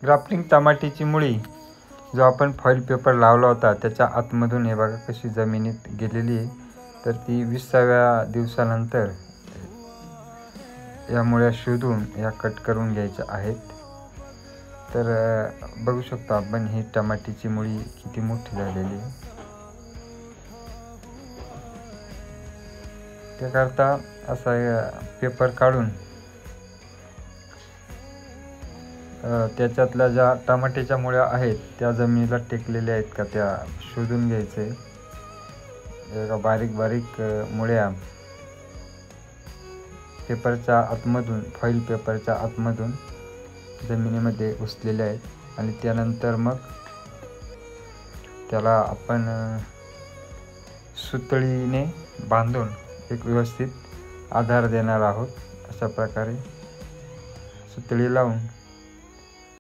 Grafting टमाटीची मुळी जो आपण फॉईल पेपर लावला होता त्याच्या आतमधून हे बघा कशी जमिनीत गेलेली आहे. तर ती 20व्या दिवसानंतर या मुळ्या शोधून या कट करून घ्यायच्या आहेत. तर बघू शकतो आपण ही टमाटीची मुळी किती मोठी झालेली आहे. त्याकरता असा पेपर काढून त्याच्यातल्या ज्या टमाट्याच्या मुळ्या आहेत त्या जमिनीला टेकलेल्या आहेत का त्या शोधून घ्यायचे. एका बारीक बारीक मुळ्या पेपरच्या आतमधून फॉईल पेपरच्या आतमधून जमिनीमध्ये घुसलेल्या आहेत आणि त्यानंतर मग त्याला आपण सुतळीने बांधून एक व्यवस्थित आधार देणार आहोत. अशा प्रकारे सुतळी लावून